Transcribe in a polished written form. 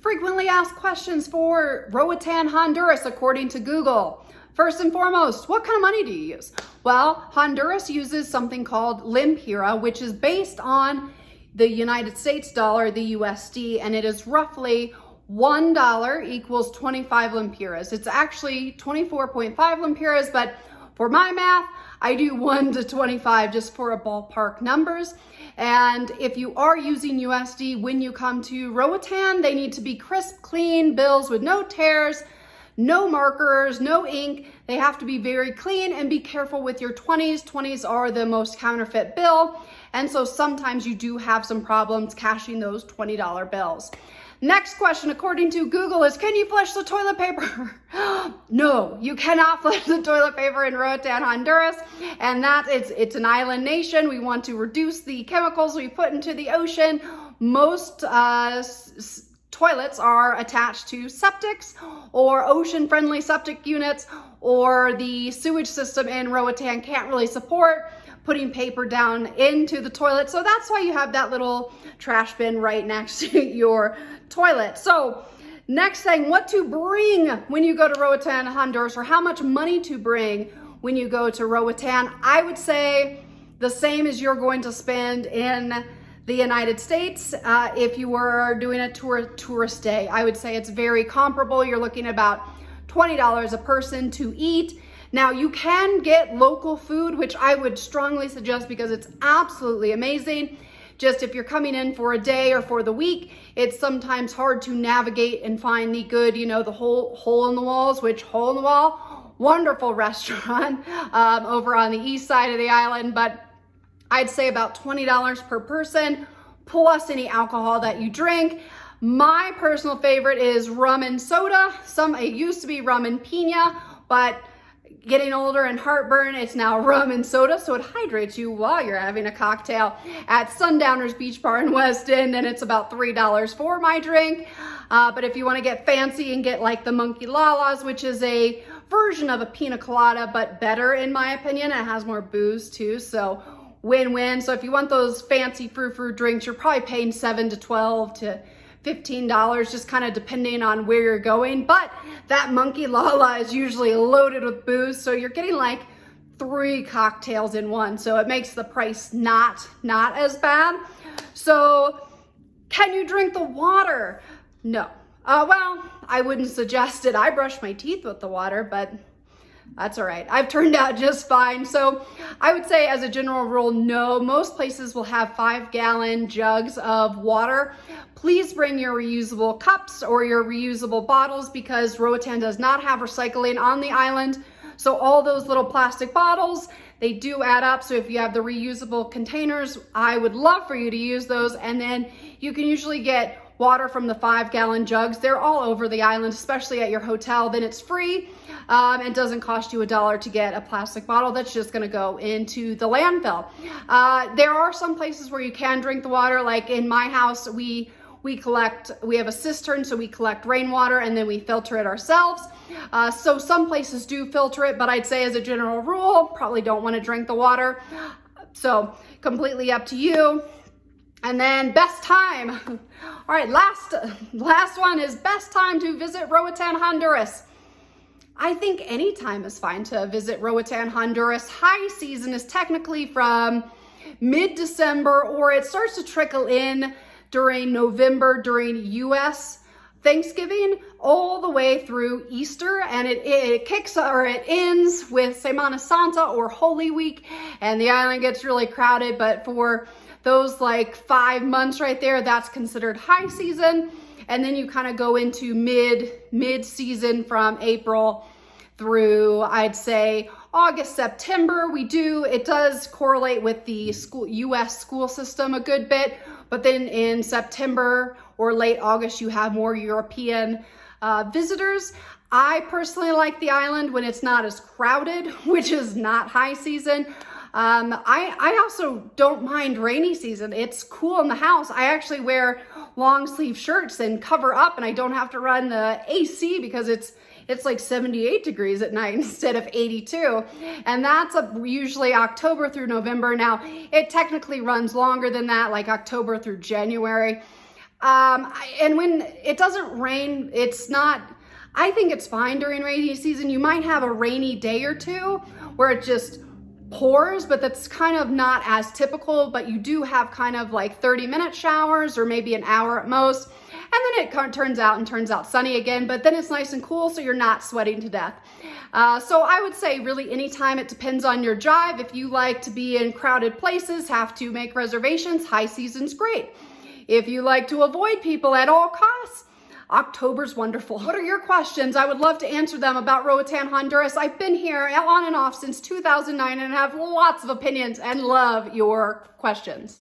Frequently asked questions for Roatan Honduras according to Google. First and foremost, what kind of money do you use? Well, Honduras uses something called lempira, which is based on the United States dollar, the USD, and it is roughly $1 equals 25 lempiras. It's actually 24.5 lempiras, but for my math, I do 1 to 25 just for a ballpark numbers. And if you are using USD, when you come to Roatan, they need to be crisp, clean bills with no tears, no markers, no ink. They have to be very clean, and be careful with your 20s. 20s are the most counterfeit bill. And so sometimes you do have some problems cashing those $20 bills. Next question, according to Google, is can you flush the toilet paper? No, you cannot flush the toilet paper in Roatan, Honduras. And it's an island nation. We want to reduce the chemicals we put into the ocean. Most toilets are attached to septics or ocean-friendly septic units, or the sewage system in Roatan can't really support putting paper down into the toilet. So that's why you have that little trash bin right next to your toilet. So next thing, what to bring when you go to Roatan, Honduras, or how much money to bring when you go to Roatan. I would say the same as you're going to spend in the United States if you were doing a tourist day. I would say it's very comparable. You're looking at about $20 a person to eat. Now you can get local food, which I would strongly suggest because it's absolutely amazing. Just if you're coming in for a day or for the week, it's sometimes hard to navigate and find the good, the whole hole in the walls, which hole in the wall, wonderful restaurant over on the east side of the island. But I'd say about $20 per person, plus any alcohol that you drink. My personal favorite is rum and soda. It used to be rum and piña, but getting older and heartburn, it's now rum and soda, so it hydrates you while you're having a cocktail at Sundowners Beach Bar in West End, and it's about $3 for my drink. But if you want to get fancy and get like the Monkey Lalas, which is a version of a pina colada, but better in my opinion, it has more booze too, so win-win. So if you want those fancy frou-frou drinks, you're probably paying $7 to $12 to $15, just kind of depending on where you're going. But that Monkey Lala is usually loaded with booze, so you're getting like 3 cocktails in one. So it makes the price not as bad. So can you drink the water? No. Well, I wouldn't suggest it. I brush my teeth with the water, but that's all right. I've turned out just fine. So I would say as a general rule, no. Most places will have 5-gallon jugs of water. Please bring your reusable cups or your reusable bottles, because Roatan does not have recycling on the island. So all those little plastic bottles, they do add up. So if you have the reusable containers, I would love for you to use those. And then you can usually get water from the 5-gallon jugs. They're all over the island, especially at your hotel. Then it's free. It doesn't cost you $1 to get a plastic bottle. That's just going to go into the landfill. There are some places where you can drink the water. Like in my house, we have a cistern, so we collect rainwater and then we filter it ourselves. So some places do filter it, but I'd say as a general rule, probably don't want to drink the water. So completely up to you. And then best time. All right, last one is best time to visit Roatan, Honduras. I think any time is fine to visit Roatan, Honduras. High season is technically from mid-December, or it starts to trickle in during November, during US Thanksgiving, all the way through Easter, and it ends with Semana Santa or Holy Week, and the island gets really crowded. But for those like 5 months right there, that's considered high season. And then you kind of go into mid-season from April through, I'd say, August, September. It does correlate with the US school system a good bit, but then in September or late August, you have more European visitors. I personally like the island when it's not as crowded, which is not high season. I also don't mind rainy season. It's cool in the house. I actually wear long sleeve shirts and cover up, and I don't have to run the AC because it's like 78 degrees at night instead of 82. And that's usually October through November. Now, it technically runs longer than that, like October through January. And when it doesn't rain, it's not, I think it's fine during rainy season. You might have a rainy day or two where it just pours, but that's kind of not as typical, but you do have kind of like 30-minute showers or maybe an hour at most. And then it turns out sunny again, but then it's nice and cool, so you're not sweating to death. So I would say really anytime. It depends on your drive. If you like to be in crowded places, have to make reservations, high season's great. If you like to avoid people at all costs, October's wonderful. What are your questions? I would love to answer them about Roatan Honduras. I've been here on and off since 2009 and have lots of opinions and love your questions.